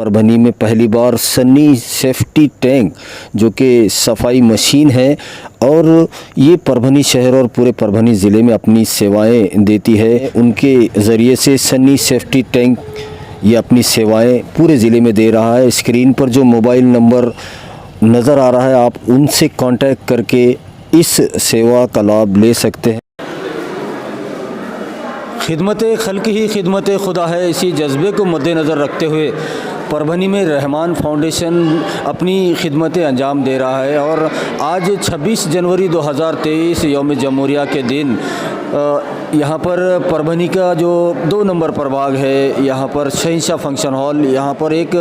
परभनी में पहली बार Sunny safety tank जो कि सफाई मशीन है और ये परभनी शहर और पूरे परभनी ज़िले में अपनी सेवाएं देती है। उनके ज़रिए से सन्नी सेफ्टी टैंक ये अपनी सेवाएं पूरे ज़िले में दे रहा है। स्क्रीन पर जो मोबाइल नंबर नज़र आ रहा है, आप उनसे कांटेक्ट करके इस सेवा का लाभ ले सकते हैं। खिदमत खल्क ही खिदमत खुदा है, इसी जज्बे को मद्देनज़र रखते हुए परभनी में रहमान फाउंडेशन अपनी खिदमतें अंजाम दे रहा है। और आज 26 जनवरी 2023 यौम जमहूरिया के दिन यहाँ पर परभनी का जो 2 नंबर प्रभाग है, यहाँ पर शहंशाह फंक्शन हॉल, यहाँ पर एक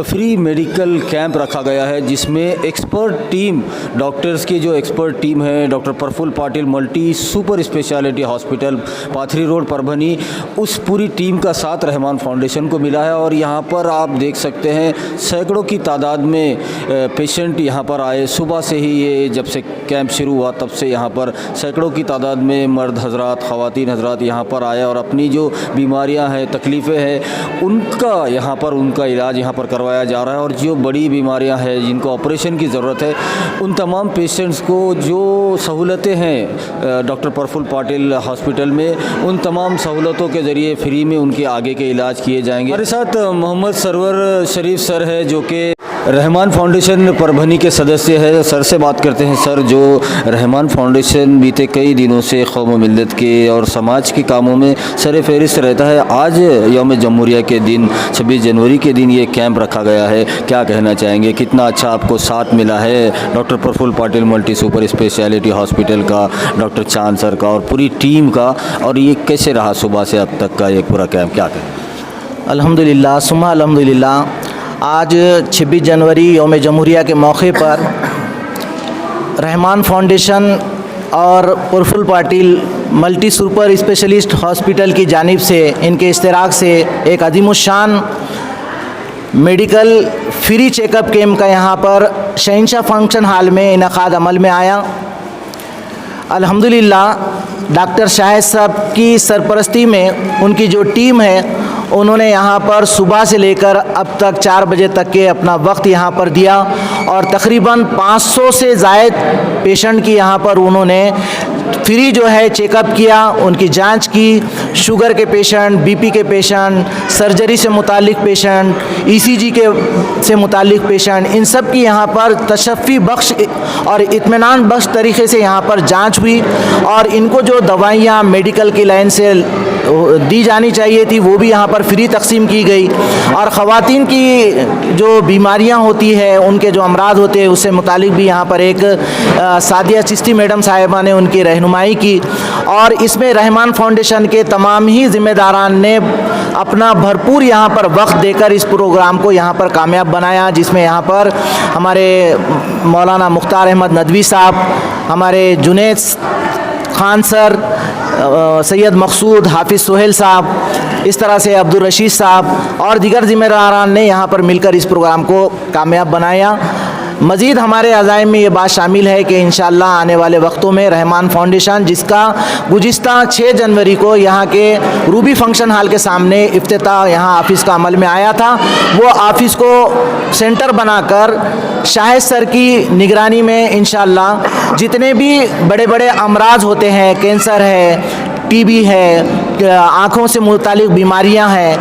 फ्री मेडिकल कैंप रखा गया है जिसमें एक्सपर्ट टीम, डॉक्टर्स की जो एक्सपर्ट टीम है, doctor Praful Patil multi super speciality hospital Pathri road Parbhani, उस पूरी टीम का साथ रहमान फाउंडेशन को मिला है। और यहाँ पर आप देख सकते हैं सैकड़ों की तादाद में पेशेंट यहाँ पर आए। सुबह से ही ये जब से कैंप शुरू हुआ तब से यहाँ पर सैकड़ों की तादाद में मर्द हजरात, ख़वातीन हजरात यहाँ पर आए और अपनी जो बीमारियाँ हैं, तकलीफ़ें हैं, उनका यहाँ पर उनका इलाज यहाँ पर करवाया जा रहा है। और जो बड़ी बीमारियाँ हैं जिनको ऑपरेशन की ज़रूरत है, उन तमाम पेशेंट्स को जो सहूलतें हैं डॉक्टर प्रफुल्ल पाटिल हॉस्पिटल में, उन तमाम सहूलतों के ज़रिए फ्री में उनके आगे के इलाज किए जाएंगे। हमारे साथ मोहम्मद सरवर शरीफ सर है जो कि रहमान फाउंडेशन परभनी के सदस्य है। सर से बात करते हैं। सर, जो रहमान फाउंडेशन बीते कई दिनों से कौम मिल्लत के और समाज के कामों में सर फहरिस्त रहता है, आज यौम जमहूरिया के दिन 26 जनवरी के दिन ये कैंप रखा गया है, क्या कहना चाहेंगे? कितना अच्छा आपको साथ मिला है doctor Praful Patil multi super speciality hospital का, डॉक्टर चांद सर का और पूरी टीम का, और ये कैसे रहा सुबह से अब तक का ये पूरा कैंप, क्या कहें? अल्हम्दुलिल्लाह सुम्मा अल्हम्दुलिल्लाह। आज 26 जनवरी यौम जमहूरिया के मौके पर रहमान फाउंडेशन और Praful Patil multi super specialist hospital की जानिब से, इनके इश्तराक से एक अज़ीमुश्शान मेडिकल फ्री चेकअप कैंप का यहाँ पर शहंशाह फंक्शन हॉल में इनेकाद अमल में आया। अल्हम्दुलिल्लाह डॉक्टर शाहिद साहब की सरपरस्ती में उनकी जो टीम है, उन्होंने यहाँ पर सुबह से लेकर अब तक 4 बजे तक के अपना वक्त यहाँ पर दिया और तकरीबन 500 से ज़ायद पेशेंट की यहाँ पर उन्होंने फ्री जो है चेकअप किया, उनकी जांच की। शुगर के पेशेंट, बीपी के पेशेंट, सर्जरी से मुतालिक पेशेंट, ईसीजी के से मुतालिक पेशेंट, इन सब की यहाँ पर तशफ़ी बख्श और इत्मीनान बख्श तरीक़े से यहाँ पर जांच हुई और इनको जो दवाइयाँ मेडिकल की लाइन से दी जानी चाहिए थी वो भी यहाँ पर फ्री तकसीम की गई। और ख़वातीन की जो बीमारियाँ होती है, उनके जो अमराज होते हैं, उससे मुतालिक भी यहाँ पर एक सादिया चिश्ती मैडम साहिबा ने उनकी रहनुमाई की। और इसमें रहमान फाउंडेशन के तमाम ही ज़िम्मेदारान ने अपना भरपूर यहाँ पर वक्त देकर इस प्रोग्राम को यहाँ पर कामयाब बनाया, जिसमें यहाँ पर हमारे मौलाना मुख्तार अहमद नदवी साहब, हमारे जुनैद खान सर, सैयद मकसूद, हाफिज़ सोहेल साहब, इस तरह से अब्दुल रशीद साहब और दीगर ज़िम्मेदारान ने यहाँ पर मिलकर इस प्रोग्राम को कामयाब बनाया। मज़ीद हमारे अज़ाइम में ये बात शामिल है कि इंशाअल्लाह आने वाले वक्तों में रहमान फाउंडेशन, जिसका गुज़िश्ता 6 जनवरी को यहाँ के रूबी फंक्शन हॉल के सामने इफ्तिताह यहाँ ऑफ़िस का अमल में आया था, वो ऑफ़िस को सेंटर बनाकर शाहिद सर की निगरानी में इंशाअल्लाह जितने भी बड़े बड़े अमराज होते हैं, कैंसर है, टीबी है, आँखों से मुतालिक बीमारियां हैं,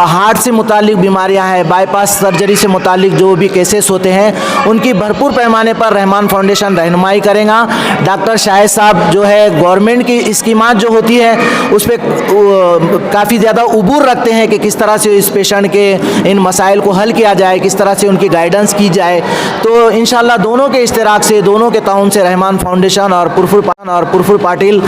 हार्ट से मुतालिक बीमारियां हैं, बाईपास सर्जरी से मुतालिक जो भी केसेस होते हैं, उनकी भरपूर पैमाने पर रहमान फाउंडेशन रहनुमाई करेगा। डॉक्टर शाहिद साहब जो है गवर्नमेंट की स्कीमात जो होती है उस पर काफ़ी ज़्यादा उबूर रखते हैं कि किस तरह से इस पेशेंट के इन मसाइल को हल किया जाए, किस तरह से उनकी गाइडेंस की जाए। तो इंशाअल्लाह दोनों के इश्तिराक से, दोनों के ताउन से रहमान फाउंडेशन और प्रफुल्ल पाटिल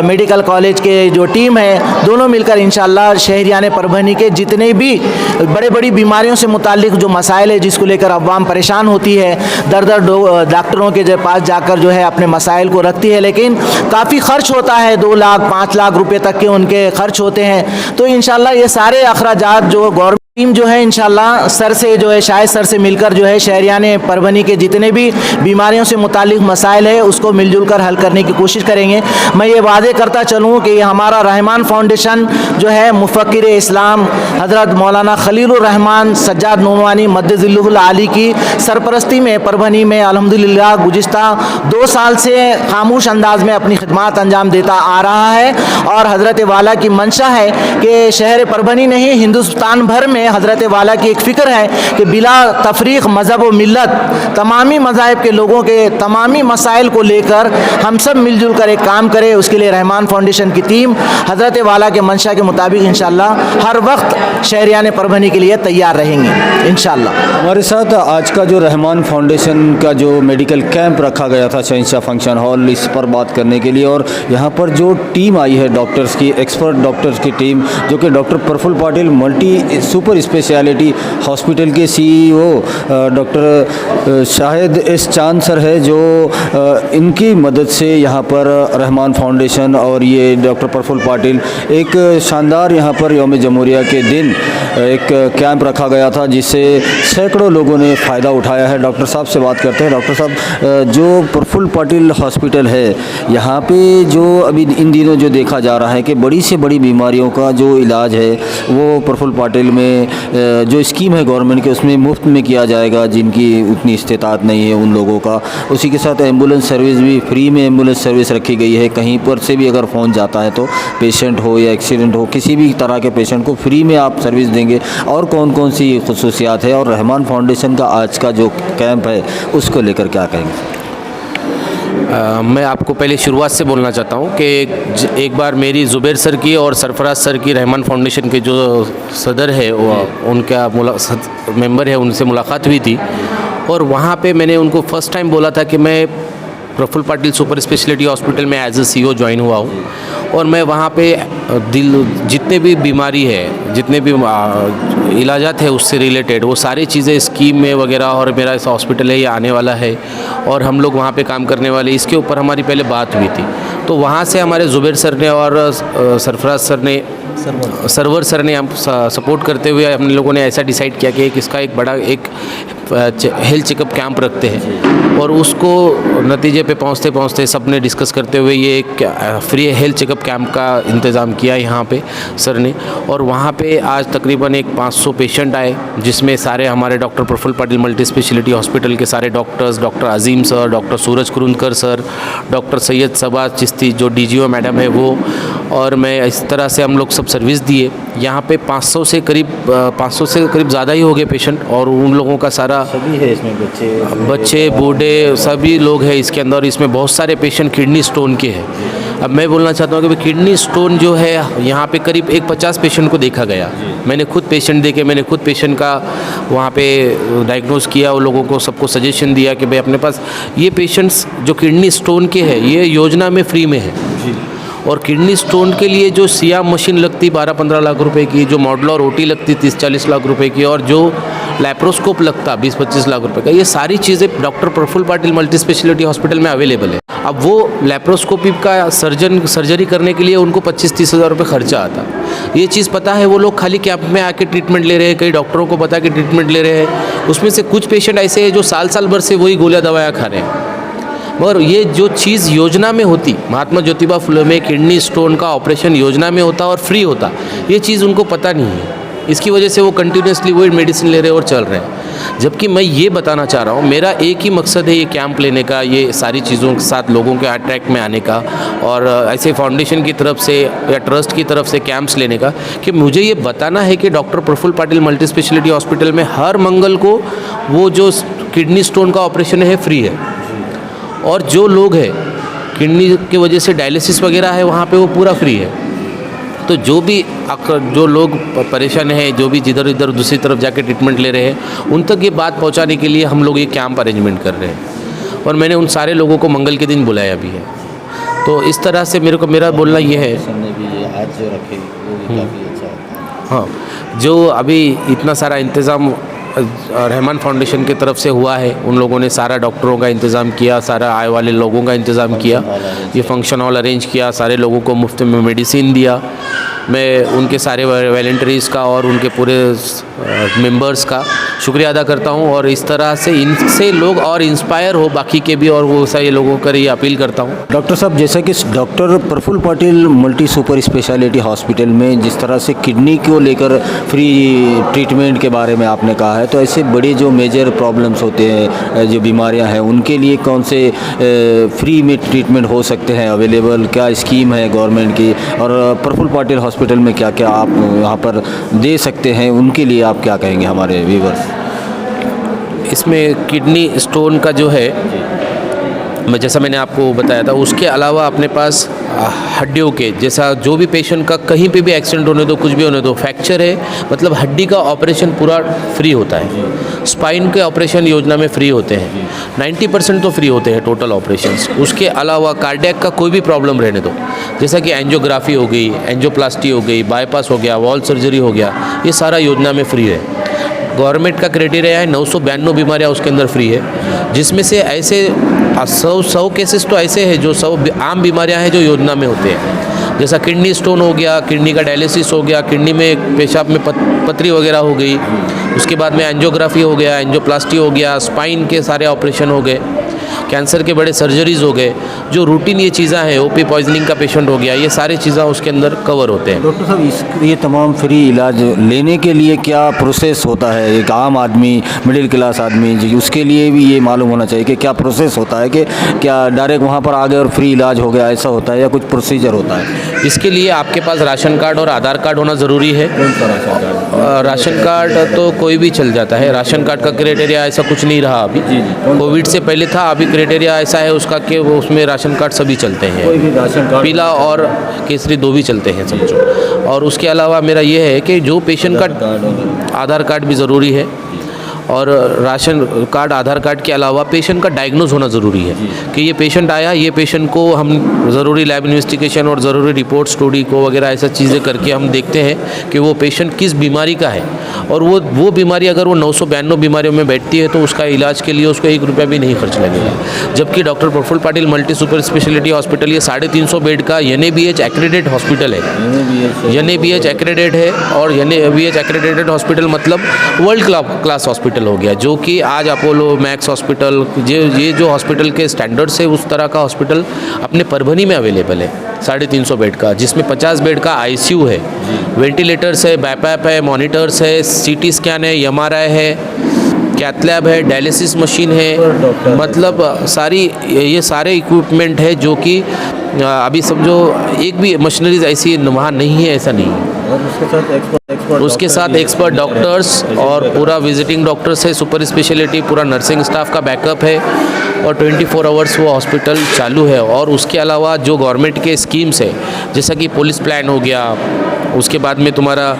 मेडिकल कॉलेज के जो टीम है, दोनों मिलकर इंशाअल्लाह शहरियाने परभनी के जितने भी बड़े बड़ी बीमारियों से मुतालिक जो मसाइल है, जिसको लेकर अवाम परेशान होती है, दर डॉक्टरों के पास जाकर जो है अपने मसाइल को रखती है, लेकिन काफ़ी ख़र्च होता है, 2 लाख 5 लाख रुपए तक के उनके ख़र्च होते हैं। तो इंशाअल्लाह ये सारे अखराजात जो गवर्नमेंट टीम जो है इंशाअल्लाह सर से जो है शाहिद सर से मिलकर जो है शहरियाने परभनी के जितने भी बीमारियों से मुतालिक मसाइल है उसको मिलजुल कर हल करने की कोशिश करेंगे। मैं ये वादे करता चलूँ कि हमारा रहमान रहमान फाउंडेशन जो है मुफक्किर इस्लाम हज़रत मौलाना खलीलुर रहमान सज्जाद नूमानी मद्दज़िल्लुहुल आली की सरपरस्ती में परभनी में अल्हम्दुलिल्लाह गुज़िश्ता 2 साल से खामोश अंदाज में अपनी खिदमत अंजाम देता आ रहा है। और हज़रत वाला की मंशा है कि शहर परभनी नहीं हिंदुस्तान भर में हज़रत वाला की एक फ़िक्र है कि बिला तफरीक़ मज़हब व मिल्लत तमामी मज़ाहिब के लोगों के तमामी मसाइल को लेकर हम सब मिलजुल कर एक काम करें। उसके लिए रहमान फाउंडेशन की टीम हज़रत वाला के मंशा के मुताबिक इंशाअल्लाह हर वक्त शहरियान परभनी के लिए तैयार रहेंगे इंशाअल्लाह। हमारे साथ आज का जो रहमान फाउंडेशन का जो मेडिकल कैंप रखा गया था शहंशाह फंक्शन हॉल, इस पर बात करने के लिए, और यहाँ पर जो टीम आई है डॉक्टर्स की, एक्सपर्ट डॉक्टर्स की टीम, जो कि doctor Praful Patil multi super speciality hospital के CEO doctor Shahid S Chand sir है, जो इनकी मदद से यहाँ पर रहमान फाउंडेशन और ये डॉक्टर प्रफुल्ल पाटिल एक शानदार यहाँ पर यौम जमहूरिया के दिन एक कैंप रखा गया था, जिससे सैकड़ों लोगों ने फ़ायदा उठाया है। डॉक्टर साहब से बात करते हैं। डॉक्टर साहब, जो प्रफुल्ल पाटिल हॉस्पिटल है, यहाँ पे जो अभी इन दिनों जो देखा जा रहा है कि बड़ी से बड़ी बीमारियों का जो इलाज है वो प्रफुल्ल पाटिल में जो स्कीम है गवर्नमेंट के, उसमें मुफ्त में किया जाएगा जिनकी उतनी इस्तेताअत नहीं है उन लोगों का। उसी के साथ एम्बुलेंस सर्विस भी फ्री में एम्बुलेंस सर्विस रखी गई है। कहीं पर से भी अगर फ़ोन जाता है तो पेशेंट हो या एक्सीडेंट हो, किसी भी तरह के पेशेंट को फ्री में आप सर्विस देंगे। और कौन कौन सी खुसूसियात है, और रहमान फाउंडेशन का आज का जो कैंप है उसको लेकर क्या कहेंगे? मैं आपको पहले शुरुआत से बोलना चाहता हूँ कि एक बार मेरी ज़ुबैर सर की और सरफराज सर की रहमान फाउंडेशन के जो सदर है वो उनका मेंबर है, उनसे मुलाकात हुई थी। और वहाँ पे मैंने उनको फ़र्स्ट टाइम बोला था कि मैं Praful Patil super speciality hospital में एज ए CEO ज्वाइन हुआ हूँ, और मैं वहाँ पे जितने भी बीमारी है, जितने भी इलाजात है उससे रिलेटेड वो सारी चीज़ें स्कीम में वगैरह, और मेरा इस हॉस्पिटल है ये आने वाला है और हम लोग वहाँ पे काम करने वाले, इसके ऊपर हमारी पहले बात हुई थी। तो वहाँ से हमारे ज़ुबैर सर ने और सरफराज सर ने सरवर सर ने हम सपोर्ट करते हुए हम लोगों ने ऐसा डिसाइड किया कि इसका एक बड़ा एक हेल्थ चेकअप कैंप रखते हैं। और उसको नतीजे पे पहुंचते पहुंचते सब ने डिस्कस करते हुए ये एक फ्री हेल्थ चेकअप कैंप का इंतज़ाम किया यहाँ पे सर ने। और वहाँ पे आज तकरीबन एक 500 पेशेंट आए, जिसमें सारे हमारे doctor Praful Patil multi speciality hospital के सारे doctors, doctor Azim sir, doctor Suraj Kurundkar sir, doctor Syed Saba Chishti जो DGO मैडम है वो, और मैं इस तरह से हम लोग सब सर्विस दिए। यहाँ पे 500 से करीब ज़्यादा ही हो गए पेशेंट, और उन लोगों का सारा सभी है इसमें, बच्चे बूढ़े सभी लोग हैं इसके अंदर। इसमें बहुत सारे पेशेंट किडनी स्टोन के हैं। अब मैं बोलना चाहता हूँ कि किडनी स्टोन जो है यहाँ पे करीब 50 पेशेंट को देखा गया। मैंने खुद पेशेंट देखे, मैंने खुद पेशेंट का वहाँ पे डायग्नोज किया, उन लोगों को सबको सजेशन दिया कि भाई अपने पास ये पेशेंट्स जो किडनी स्टोन के हैं ये योजना में फ्री में है। और किडनी स्टोन के लिए जो सियाम मशीन लगती 12-15 लाख रुपए की, जो मॉडुलर OT लगती 30-40 लाख रुपए की, और जो लैप्रोस्कोप लगता 20-25 लाख रुपए का, ये सारी चीज़ें doctor Praful Patil multi speciality hospital में अवेलेबल है। अब वो लैप्रोस्कोपी का सर्जरी करने के लिए उनको 25-30 हज़ार रुपये खर्चा आता। ये चीज़ पता है, वो लोग खाली कैंप में आके ट्रीटमेंट ले रहे हैं, कई डॉक्टरों को पता कि ट्रीटमेंट ले रहे हैं। उसमें से कुछ पेशेंट ऐसे हैं जो साल भर से वही गोलियाँ दवाइयाँ खा रहे हैं। मगर ये जो चीज़ योजना में होती, महात्मा ज्योतिबा फुले में किडनी स्टोन का ऑपरेशन योजना में होता और फ्री होता, ये चीज़ उनको पता नहीं है। इसकी वजह से वो कंटिन्यूसली वही मेडिसिन ले रहे हैं और चल रहे हैं। जबकि मैं ये बताना चाह रहा हूँ, मेरा एक ही मकसद है ये कैंप लेने का, ये सारी चीज़ों के साथ लोगों के अट्रैक्ट में आने का, और ऐसे फाउंडेशन की तरफ से या ट्रस्ट की तरफ से कैंप्स लेने का, कि मुझे ये बताना है कि doctor Praful Patil multi speciality hospital में हर मंगल को वो जो किडनी स्टोन का ऑपरेशन है फ्री है। और जो लोग हैं किडनी की वजह से डायलिसिस वगैरह है वहाँ पे वो पूरा फ्री है। तो जो लोग परेशान हैं, जो भी जिधर इधर दूसरी तरफ जाके ट्रीटमेंट ले रहे हैं, उन तक ये बात पहुँचाने के लिए हम लोग ये कैंप अरेंजमेंट कर रहे हैं। और मैंने उन सारे लोगों को मंगल के दिन बुलाया भी है। तो इस तरह से मेरा बोलना ये है, आज जो रखे वो भी काफ़ी अच्छा। हाँ, जो अभी इतना सारा इंतज़ाम रहमान फाउंडेशन की तरफ से हुआ है, उन लोगों ने सारा डॉक्टरों का इंतज़ाम किया, सारा आए वाले लोगों का इंतज़ाम किया, ये फंक्शन हॉल अरेंज किया, सारे लोगों को मुफ्त में मेडिसिन दिया। मैं उनके सारे वॉलंटियर्स का और उनके पूरे मेंबर्स का शुक्रिया अदा करता हूँ, और इस तरह से इनसे लोग और इंस्पायर हो बाकी के भी, और वो सारे लोगों को ये अपील करता हूँ। डॉक्टर साहब, जैसा कि doctor Praful Patil multi super speciality hospital में जिस तरह से किडनी को लेकर फ्री ट्रीटमेंट के बारे में आपने कहा है, तो ऐसे बड़े जो मेजर प्रॉब्लम्स होते हैं, जो बीमारियां हैं, उनके लिए कौन से फ्री में ट्रीटमेंट हो सकते हैं अवेलेबल, क्या स्कीम है गवर्नमेंट की, और प्रफुल्ल पाटिल हॉस्पिटल में क्या क्या आप यहाँ पर दे सकते हैं, उनके लिए आप क्या कहेंगे हमारे व्यूअर्स? इसमें किडनी स्टोन का जो है, मैं जैसा मैंने आपको बताया था, उसके अलावा अपने पास हड्डियों के, जैसा जो भी पेशेंट का कहीं पे भी एक्सीडेंट होने दो, कुछ भी होने दो, फ्रैक्चर है, मतलब हड्डी का ऑपरेशन पूरा फ्री होता है। स्पाइन के ऑपरेशन योजना में फ्री होते हैं, 90% तो फ्री होते हैं टोटल ऑपरेशंस। उसके अलावा कार्डियक का कोई भी प्रॉब्लम रहने दो, जैसा कि एंजियोग्राफी हो गई, एंजियोप्लास्टी हो गई, बाईपास हो गया, वॉल सर्जरी हो गया, ये सारा योजना में फ्री है। गवर्नमेंट का क्राइटेरिया है 992 बीमारियाँ उसके अंदर फ्री है, जिसमें से ऐसे 100 केसेस तो ऐसे हैं जो 100 आम बीमारियां हैं जो योजना में होते हैं, जैसा किडनी स्टोन हो गया, किडनी का डायलिसिस हो गया, किडनी में पेशाब में पथरी वगैरह हो गई, उसके बाद में एंजियोग्राफी हो गया, एंजियोप्लास्टी हो गया, स्पाइन के सारे ऑपरेशन हो गए, कैंसर के बड़े सर्जरीज हो गए, जो रूटीन ये चीज़ें हैं, ओपी पॉइजनिंग का पेशेंट हो गया, ये सारी चीज़ें उसके अंदर कवर होते हैं। डॉक्टर साहब, ये तमाम फ्री इलाज लेने के लिए क्या प्रोसेस होता है? एक आम आदमी, मिडिल क्लास आदमी जी, उसके लिए भी ये मालूम होना चाहिए कि क्या प्रोसेस होता है, कि क्या डायरेक्ट वहाँ पर आ गए और फ्री इलाज हो गया, ऐसा होता है या कुछ प्रोसीजर होता है? इसके लिए आपके पास राशन कार्ड और आधार कार्ड होना ज़रूरी है। राशन कार्ड तो कोई भी चल जाता है, राशन कार्ड का क्राइटेरिया ऐसा कुछ नहीं रहा अभी, कोविड से पहले था, अभी क्राइटेरिया ऐसा है उसका कि वो उसमें राशन कार्ड सभी चलते हैं, कोई भी राशन कार्ड, पीला और केसरी 2 भी चलते हैं समझो। और उसके अलावा मेरा ये है कि जो पेशेंट का आधार कार्ड भी ज़रूरी है, और राशन कार्ड, आधार कार्ड के अलावा पेशेंट का डायग्नोज होना ज़रूरी है कि ये पेशेंट आया, ये पेशेंट को हम ज़रूरी लैब इन्वेस्टिगेशन और ज़रूरी रिपोर्ट स्टडी को वगैरह ऐसा चीज़ें करके हम देखते हैं कि वो पेशेंट किस बीमारी का है, और वो बीमारी अगर वो 992 बीमारियों में बैठती है तो उसका इलाज के लिए उसको 1 रुपया भी नहीं खर्च लगेगा। जबकि doctor Praful Patil multi super speciality hospital ये 350 बेड का NABH एक्रेडिटेड हॉस्पिटल है, NABH एक्रेडिटेड है, और NABH एक्रेडिटेड हॉस्पिटल मतलब वर्ल्ड क्लास हॉस्पिटल हो गया, जो कि आज अपोलो, मैक्स हॉस्पिटल, ये जो हॉस्पिटल के स्टैंडर्ड्स है, उस तरह का हॉस्पिटल अपने परभनी में अवेलेबल है 350 बेड का, जिसमें 50 बेड का ICU है, वेंटिलेटर्स है, बैपैप है, मॉनिटर्स है, CT स्कैन है, MRI है, कैथ लैब है, डायलिसिस मशीन है, मतलब ये सारे इक्विपमेंट है जो कि अभी समझो एक भी मशीनरीज ऐसी वहाँ नहीं है, ऐसा नहीं है। और उसके साथ एक्सपर्ट डॉक्टर्स और पूरा विजिटिंग डॉक्टर्स है, सुपर स्पेशलिटी, पूरा नर्सिंग स्टाफ का बैकअप है, और 24 आवर्स वो हॉस्पिटल चालू है। और उसके अलावा जो गवर्नमेंट के स्कीम्स है, जैसा कि पुलिस प्लान हो गया, उसके बाद में तुम्हारा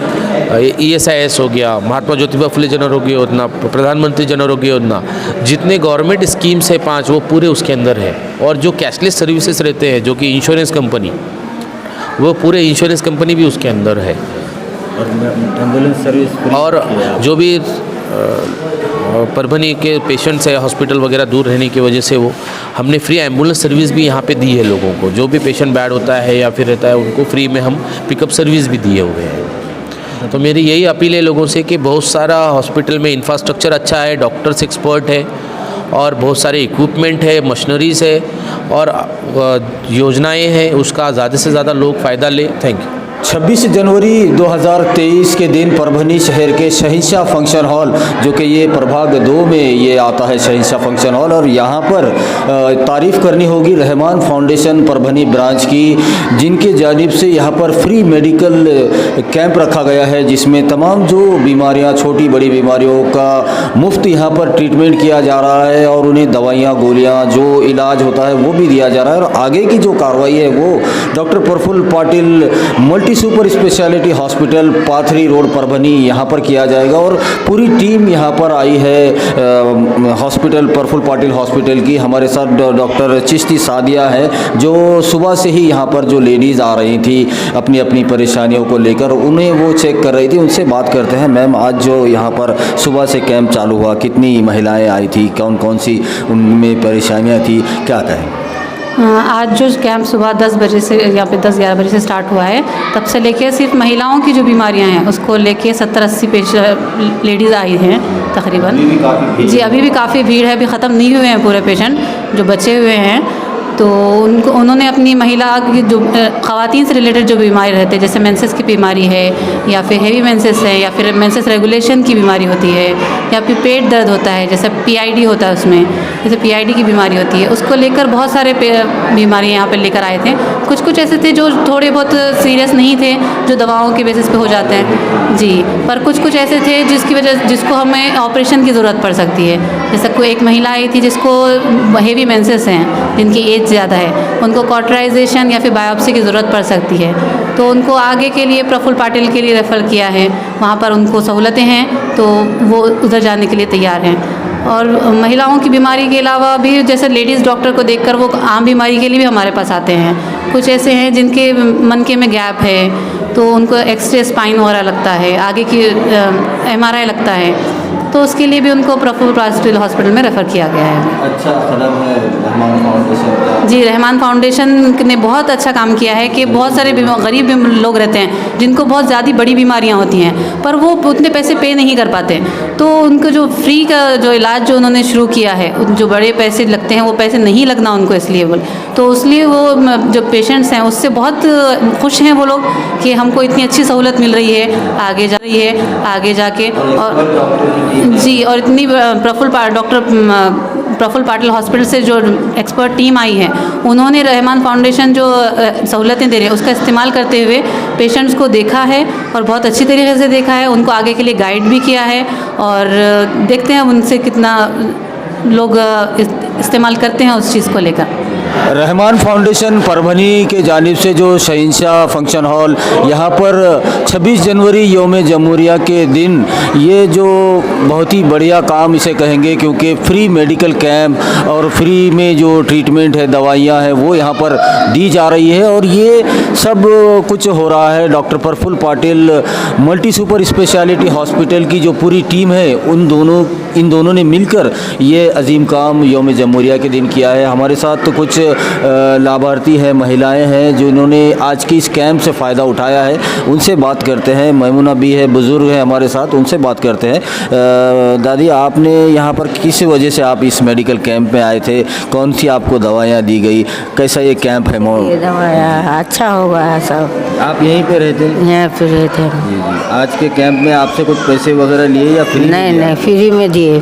ESIS हो गया, महात्मा ज्योतिबा फुले जन आरोग्य योजना, प्रधानमंत्री जन आरोग्य योजना, जितने गवर्नमेंट स्कीम्स है 5, वो पूरे उसके अंदर है। और जो कैशलेस सर्विसेज रहते हैं, जो कि इंश्योरेंस कंपनी, वो पूरे इंश्योरेंस कंपनी भी उसके अंदर है। एम्बुलेंस सर्विस, और जो भी परभनी के पेशेंट्स है, हॉस्पिटल वगैरह दूर रहने की वजह से वो हमने फ्री एम्बुलेंस सर्विस भी यहाँ पे दी है लोगों को, जो भी पेशेंट बैड होता है या फिर रहता है उनको फ्री में हम पिकअप सर्विस भी दिए हुए हैं। तो मेरी यही अपील है लोगों से कि बहुत सारा हॉस्पिटल में इंफ्रास्ट्रक्चर अच्छा है, डॉक्टर्स एक्सपर्ट है, और बहुत सारे इक्विपमेंट है, मशीनरीज है, और योजनाएँ हैं, उसका ज़्यादा से ज़्यादा लोग फ़ायदा ले। Thank you. 26 जनवरी 2023 के दिन परभनी शहर के शहंशाह फंक्शन हॉल, जो कि ये प्रभाग 2 में ये आता है शहंशाह फंक्शन हॉल, और यहाँ पर तारीफ़ करनी होगी रहमान फाउंडेशन परभनी ब्रांच की, जिनके जानिब से यहाँ पर फ्री मेडिकल कैंप रखा गया है, जिसमें तमाम जो बीमारियाँ, छोटी बड़ी बीमारियों का मुफ्त यहाँ पर ट्रीटमेंट किया जा रहा है, और उन्हें दवाइयाँ, गोलियाँ, जो इलाज होता है वो भी दिया जा रहा है। और आगे की जो कार्रवाई है वो doctor Praful Patil multi super speciality hospital, Pathri road, Parbhani, यहाँ पर किया जाएगा। और पूरी टीम यहाँ पर आई है हॉस्पिटल, प्रफुल्ल पाटिल हॉस्पिटल की। हमारे साथ डॉक्टर चिश्ती सादिया है, जो सुबह से ही यहाँ पर जो लेडीज़ आ रही थी अपनी अपनी परेशानियों को लेकर, उन्हें वो चेक कर रही थी। उनसे बात करते हैं। मैम, आज जो यहाँ पर सुबह से कैंप चालू हुआ, कितनी महिलाएँ आई थी, कौन कौन सी उनमें परेशानियाँ थी, क्या कहें? आज जो कैंप सुबह 10 बजे से यहाँ पे 10-11 बजे से स्टार्ट हुआ है, तब से लेके सिर्फ महिलाओं की जो बीमारियाँ हैं उसको लेके 70-80 लेडीज़ आई हैं तकरीबन। जी अभी भी काफ़ी भीड़ है, अभी ख़त्म नहीं हुए हैं पूरे पेशेंट जो बचे हुए हैं। तो उन्होंने अपनी महिला की जो ख़वातीन से रिलेटेड जो बीमारी रहते हैं, जैसे मेंसेस की बीमारी है या फिर हेवी मेंसेस है या फिर मेंसेस रेगुलेशन की बीमारी होती है या फिर पेट दर्द होता है, जैसे PID होता है उसमें, जैसे PID की बीमारी होती है, उसको लेकर बहुत सारे बीमारी यहाँ पे लेकर आए थे। कुछ कुछ ऐसे थे जो थोड़े बहुत सीरियस नहीं थे, जो दवाओं के बेसिस पे हो जाते हैं जी, पर कुछ कुछ ऐसे थे जिसको हमें ऑपरेशन की ज़रूरत पड़ सकती है। जैसे कोई एक महिला आई थी जिसको हेवी मेंसेस हैं, जिनकी एज ज़्यादा है, उनको कॉटराइजेशन या फिर बायोप्सी की ज़रूरत पड़ सकती है, तो उनको आगे के लिए प्रफुल्ल पाटिल के लिए रेफ़र किया है। वहाँ पर उनको सहूलतें हैं तो वो उधर जाने के लिए तैयार हैं। और महिलाओं की बीमारी के अलावा भी जैसे लेडीज़ डॉक्टर को देखकर वो आम बीमारी के लिए भी हमारे पास आते हैं। कुछ ऐसे हैं जिनके मनके में गैप है तो उनको एक्सरे स्पाइन वगैरह लगता है, आगे की MRI लगता है, तो उसके लिए भी उनको प्रफुल्ल पाटिल हॉस्पिटल में रेफ़र किया गया है। अच्छा कदम है रहमान फाउंडेशन का। जी रहमान फाउंडेशन ने बहुत अच्छा काम किया है कि बहुत सारे गरीब लोग रहते हैं जिनको बहुत ज़्यादा बड़ी बीमारियां होती हैं पर वो उतने पैसे पे नहीं कर पाते, तो उनको जो फ्री का जो इलाज जो उन्होंने शुरू किया है, जो बड़े पैसे लगते हैं वो पैसे नहीं लगना उनको, इसलिए वो जो पेशेंट्स हैं उससे बहुत खुश हैं वो लोग कि हमको इतनी अच्छी सहूलत मिल रही है आगे जाके। और जी और इतनी प्रफुल्ल पाटिल हॉस्पिटल से जो एक्सपर्ट टीम आई है, उन्होंने रहमान फाउंडेशन जो सहूलतें दे रहे हैं उसका इस्तेमाल करते हुए पेशेंट्स को देखा है और बहुत अच्छी तरीके से देखा है, उनको आगे के लिए गाइड भी किया है और देखते हैं उनसे कितना लोग इस्तेमाल करते हैं उस चीज़ को लेकर। रहमान फाउंडेशन परभनी के जानिब से जो शहंशाह फंक्शन हॉल यहाँ पर 26 जनवरी यौम जमहूरिया के दिन ये जो बहुत ही बढ़िया काम इसे कहेंगे, क्योंकि फ्री मेडिकल कैंप और फ्री में जो ट्रीटमेंट है, दवाइयाँ हैं, वो यहाँ पर दी जा रही है। और ये सब कुछ हो रहा है doctor Praful Patil multi super speciality hospital की जो पूरी टीम है, इन दोनों ने मिलकर ये अजीम काम यौम जमहूरिया के दिन किया है। हमारे साथ तो कुछ लाभार्थी हैं, महिलाएं हैं जिन्होंने आज के इस कैंप से फ़ायदा उठाया है, उनसे बात करते हैं। मैमुना भी है, बुज़ुर्ग है हमारे साथ, उनसे बात करते हैं। दादी, आपने यहाँ पर किस वजह से आप इस मेडिकल कैंप में आए थे? कौन सी आपको दवाइयाँ दी गई? कैसा ये कैंप है? ये दवाइयाँ अच्छा हो गया सब। आप यहीं पे रहते हैं? यहाँ पे रहते हैं। जी जी। आज के कैंप में आपसे कुछ पैसे वगैरह लिए या फ्री? नहीं फ्री में दिए।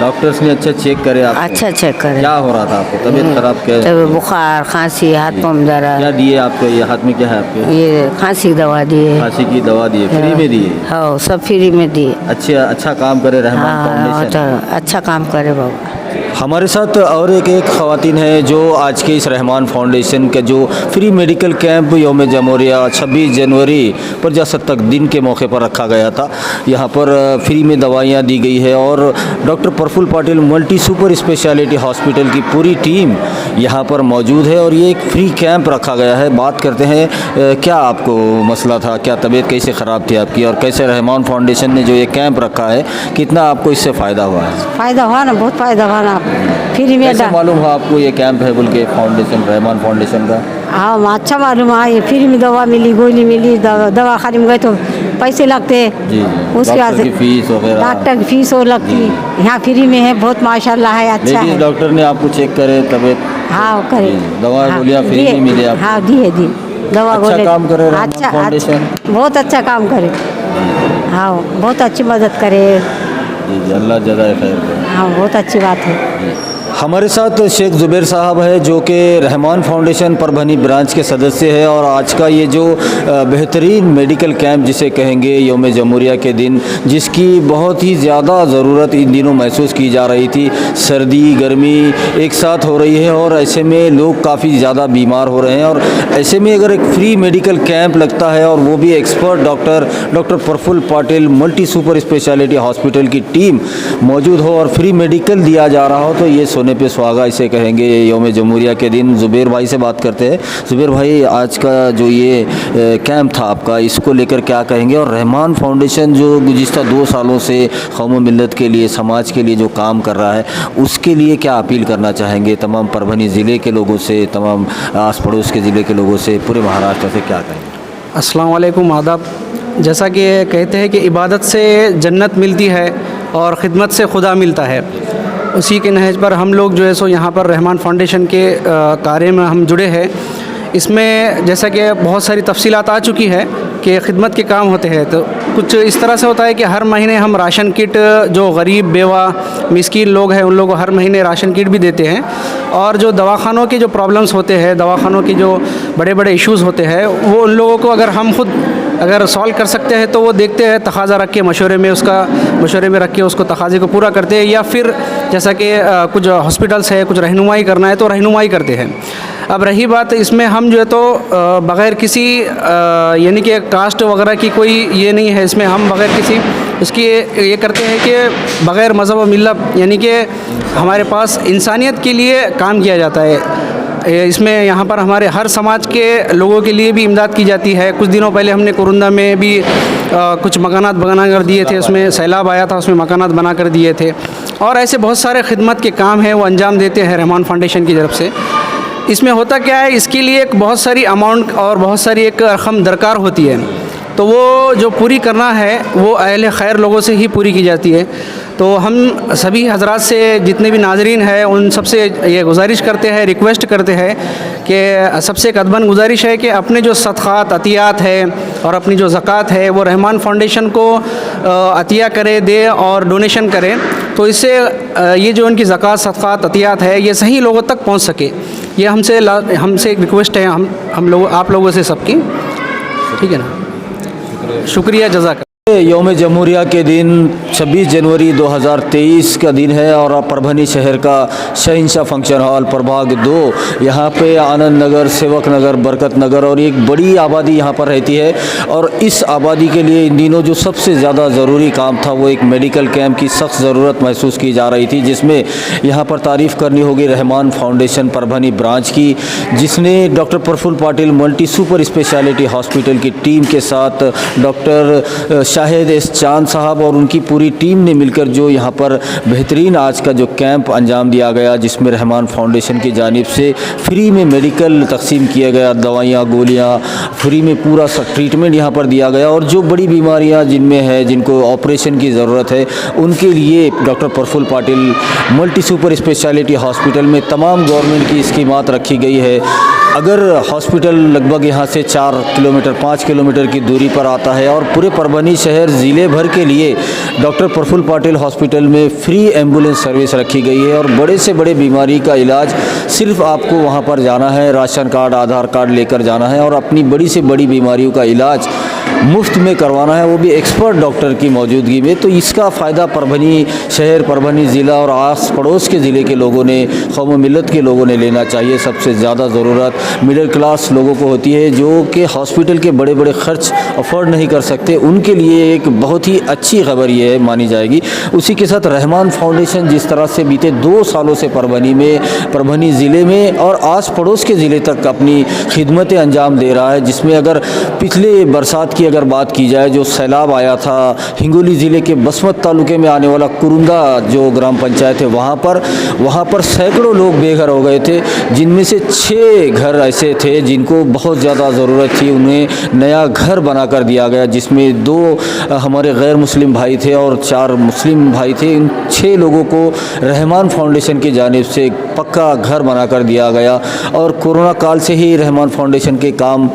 डॉक्टर्स ने अच्छा चेक करे आप? अच्छा चेक करे। क्या हो रहा था आपको? तबीयत खराब? क्या? तब बुखार, खांसी, हाथ पाँव दर्द। क्या दिए आपको? ये हाथ में क्या है आपके? ये खांसी की दवा दिए। खांसी की दवा दिए, फ्री में दिए? हाँ सब फ्री में दिए। अच्छा काम करे रहमान फाउंडेशन। अच्छा काम करे बाबा। हमारे साथ और एक ख़वातीन है जो आज के इस रहमान फाउंडेशन का जो फ्री मेडिकल कैंप यौम जमहूरिया 26 जनवरी प्रजासत्ताक दिन के मौके पर रखा गया था। यहाँ पर फ्री में दवाइयाँ दी गई है और doctor Praful Patil multi super speciality hospital की पूरी टीम यहाँ पर मौजूद है और ये एक फ्री कैंप रखा गया है। बात करते हैं, क्या आपको मसला था? क्या तबीयत कैसे ख़राब थी आपकी और कैसे रहमान फाउंडेशन ने जो ये कैंप रखा है, कितना आपको इससे फ़ायदा हुआ है? फ़ायदा हुआ ना, बहुत फ़ायदा हुआ ना। फ्री में कैसे मालूम हुआ आपको ये कैंप है बोल के फाउंडेशन, रहमान फाउंडेशन का? हाँ अच्छा मालूम है, ये फ्री में दवा मिली, गोली मिली। दवा खाने में गए तो पैसे लगते जी, उसके बाद डॉक्टर की फीस वगैरह, डॉक्टर की फीस और लगती। यहाँ फ्री में है, बहुत माशाल्लाह है, अच्छा है। डॉक्टर ने आपको चेक करे तबीयत? हाँ करे। दवा गोलियाँ फ्री में मिले आपको? हाँ दिए दवा अच्छा गोली। काम करे रहमान फाउंडेशन, बहुत अच्छा काम करे। हाँ बहुत अच्छी मदद करे। जी अल्लाह जज़ाए खैर करे। हाँ बहुत अच्छी बात है। हमारे साथ शेख ज़ुबैर साहब है जो कि रहमान फाउंडेशन परभनी ब्रांच के सदस्य है और आज का ये जो बेहतरीन मेडिकल कैंप जिसे कहेंगे यौम जमहूरिया के दिन, जिसकी बहुत ही ज़्यादा ज़रूरत इन दिनों महसूस की जा रही थी। सर्दी गर्मी एक साथ हो रही है और ऐसे में लोग काफ़ी ज़्यादा बीमार हो रहे हैं और ऐसे में अगर एक फ्री मेडिकल कैंप लगता है और वो भी expert doctor Praful Patil multi super speciality hospital की टीम मौजूद हो और फ्री मेडिकल दिया जा रहा हो, तो ये सोने पे सुहागा इसे कहेंगे, यौम जमहूरिया के दिन। ज़ुबैर भाई से बात करते हैं। ज़ुबैर भाई, आज का जो ये कैंप था आपका, इसको लेकर क्या कहेंगे? और रहमान फाउंडेशन जो गुज़िश्ता 2 सालों से कौम व मिल्लत के लिए, समाज के लिए जो काम कर रहा है, उसके लिए क्या अपील करना चाहेंगे तमाम परभनी ज़िले के लोगों से, तमाम आस पड़ोस के ज़िले के लोगों से, पूरे महाराष्ट्र से क्या कहेंगे? अस्सलाम वालेकुम, आदाब। जैसा कि कहते हैं कि इबादत से जन्नत मिलती है और ख़िदमत से खुदा मिलता है, उसी के नहज पर हम लोग जो है सो यहाँ पर रहमान फाउंडेशन के कार्य में हम जुड़े हैं। इसमें जैसा कि बहुत सारी तफसीलात आ चुकी है कि ख़िदमत के काम होते हैं, तो कुछ इस तरह से होता है कि हर महीने हम राशन किट, जो गरीब बेवा मिस्कीन लोग हैं उन लोगों को हर महीने राशन किट भी देते हैं। और जो दवाखानों के जो प्रॉब्लम्स होते हैं, दवाखानों के जो बड़े बड़े इश्यूज़ होते हैं, वो उन लोगों को अगर हम खुद अगर सॉल्व कर सकते हैं तो वो देखते हैं, तकाज़ा रख के मशवरे में रख के उसको तकाज़े को पूरा करते हैं। या फिर जैसा कि कुछ हॉस्पिटल्स है, कुछ रहनुमाई करना है तो रहनुमाई करते हैं। अब रही बात, इसमें हम जो है तो बग़ैर किसी यानी कि कास्ट वगैरह की कोई ये नहीं है, इसमें हम बग़ैर किसी इसकी ये करते हैं कि बग़ैर मज़हब व मिल्लत, यानी कि हमारे पास इंसानियत के लिए काम किया जाता है। इसमें यहाँ पर हमारे हर समाज के लोगों के लिए भी इमदाद की जाती है। कुछ दिनों पहले हमने कुरुंदा में भी कुछ मकानात बना कर दिए थे, उसमें सैलाब आया था, उसमें मकानात बना कर दिए थे। और ऐसे बहुत सारे खिदमत के काम हैं वो अंजाम देते हैं रहमान फाउंडेशन की तरफ से। इसमें होता क्या है, इसके लिए एक बहुत सारी अमाउंट और बहुत सारी एक रकम दरकार होती है, तो वो जो पूरी करना है वो अहले खैर लोगों से ही पूरी की जाती है। तो हम सभी हजरात से, जितने भी नाजरीन हैं, उन सबसे ये गुजारिश करते हैं, रिक्वेस्ट करते हैं कि सबसे एक अदबन गुजारिश है कि अपने जो सदक़ात अतियात है और अपनी जो ज़कात है वो रहमान फाउंडेशन को अतिया करे, दे और डोनेशन करें, तो इससे ये जो उनकी ज़कात सदक़ात अतियात है ये सही लोगों तक पहुँच सके। ये हमसे एक रिक्वेस्ट है हम लोग आप लोगों से सबकी, ठीक है ना? शुक्रिया, जज़ाक। यौम जमहूरिया के दिन 26 जनवरी 2023 का दिन है और परभनी शहर का शहंशाह फंक्शन हॉल प्रभाग 2, यहाँ पे आनंद नगर, सेवक नगर, बरकत नगर और एक बड़ी आबादी यहाँ पर रहती है। और इस आबादी के लिए इन दिनों जो सबसे ज़्यादा ज़रूरी काम था वो एक मेडिकल कैंप की सख्त ज़रूरत महसूस की जा रही थी, जिसमें यहाँ पर तारीफ़ करनी होगी रहमान फाउंडेशन परभनी ब्रांच की, जिसने doctor Praful Patil multi super speciality hospital की टीम के साथ डॉक्टर शाहिद एस चांद साहब और उनकी पूरी टीम ने मिलकर जो यहाँ पर बेहतरीन आज का जो कैंप अंजाम दिया गया, जिसमें रहमान फाउंडेशन की जानिब से फ्री में मेडिकल तकसीम किया गया, दवाइयाँ गोलियाँ फ्री में पूरा ट्रीटमेंट यहाँ पर दिया गया। और जो बड़ी बीमारियाँ जिनमें है, जिनको ऑपरेशन की ज़रूरत है, उनके लिए doctor Praful Patil multi super speciality hospital में तमाम गवर्नमेंट की स्कीमात रखी गई है। अगर हॉस्पिटल लगभग यहाँ से 4 किलोमीटर 5 किलोमीटर की दूरी पर आता है और पूरे परभनी शहर ज़िले भर के लिए डॉक्टर प्रफुल्ल पाटिल हॉस्पिटल में फ्री एम्बुलेंस सर्विस रखी गई है। और बड़े से बड़े बीमारी का इलाज सिर्फ आपको वहाँ पर जाना है, राशन कार्ड आधार कार्ड लेकर जाना है और अपनी बड़ी से बड़ी बीमारियों का इलाज मुफ्त में करवाना है, वो भी एक्सपर्ट डॉक्टर की मौजूदगी में। तो इसका फ़ायदा परभनी शहर, परभनी ज़िला और आस पड़ोस के ज़िले के लोगों ने, कौम मिल्लत के लोगों ने लेना चाहिए। सबसे ज़्यादा ज़रूरत मिडिल क्लास लोगों को होती है, जो कि हॉस्पिटल के बड़े बड़े खर्च अफोर्ड नहीं कर सकते, उनके लिए एक बहुत ही अच्छी खबर ये है मानी जाएगी। उसी के साथ रहमान फाउंडेशन जिस तरह से बीते 2 सालों से परभनी में, परभनी ज़िले में और आस पड़ोस के ज़िले तक अपनी खिदमतें अंजाम दे रहा है, जिसमें अगर पिछले बरसात की अगर बात की जाए, जो सैलाब आया था हिंगोली ज़िले के बसमत तालुके में आने वाला कुरुंदा जो ग्राम पंचायत है, वहाँ पर सैकड़ों लोग बेघर हो गए थे, जिनमें से 6 घर ऐसे थे जिनको बहुत ज़्यादा ज़रूरत थी, उन्हें नया घर बना कर दिया गया, जिसमें 2 हमारे गैर मुस्लिम भाई थे और 4 मुस्लिम भाई थे। इन 6 लोगों को रहमान फाउंडेशन की जानिब से पक्का घर बना कर दिया गया। और कोरोना काल से ही रहमान फाउंडेशन के काम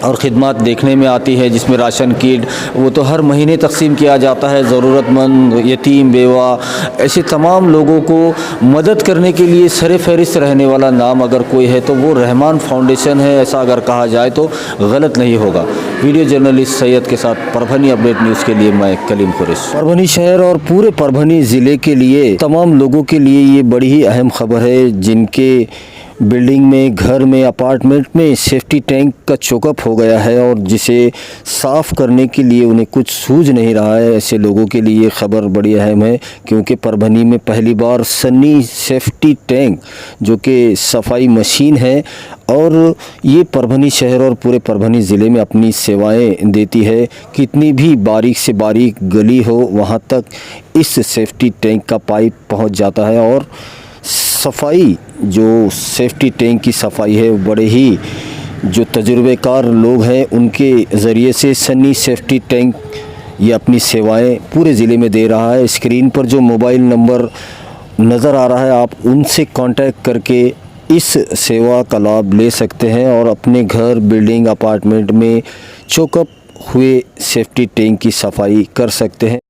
और ख़िदमत देखने में आती है, जिसमें राशन किट वो तो हर महीने तकसीम किया जाता है, ज़रूरतमंद, यतीम, बेवा, ऐसे तमाम लोगों को मदद करने के लिए सर फहरिस्त रहने वाला नाम अगर कोई है तो वो रहमान फाउंडेशन है। ऐसा अगर कहा जाए तो गलत नहीं होगा। वीडियो जर्नलिस्ट सैयद के साथ परभनी अपडेट न्यूज़ के लिए मैं कलीम कुरैश। परभनी शहर और पूरे परभनी ज़िले के लिए, तमाम लोगों के लिए ये बड़ी ही अहम खबर है, जिनके बिल्डिंग में, घर में, अपार्टमेंट में सेफ्टी टैंक का चोकअप हो गया है और जिसे साफ़ करने के लिए उन्हें कुछ सूझ नहीं रहा है। ऐसे लोगों के लिए ये खबर बड़ी अहम है क्योंकि परभनी में पहली बार सन्नी सेफ्टी टैंक जो कि सफाई मशीन है और ये परभनी शहर और पूरे परभनी ज़िले में अपनी सेवाएं देती है। कितनी भी बारीक से बारीक गली हो वहाँ तक इस सेफ्टी टैंक का पाइप पहुँच जाता है और सफाई जो सेफ्टी टैंक की सफाई है बड़े ही जो तजुर्बेकार लोग हैं उनके ज़रिए से सन्नी सेफ्टी टैंक ये अपनी सेवाएं पूरे ज़िले में दे रहा है। स्क्रीन पर जो मोबाइल नंबर नज़र आ रहा है आप उनसे कांटेक्ट करके इस सेवा का लाभ ले सकते हैं और अपने घर, बिल्डिंग, अपार्टमेंट में चोकअप हुए सेफ्टी टैंक की सफाई कर सकते हैं।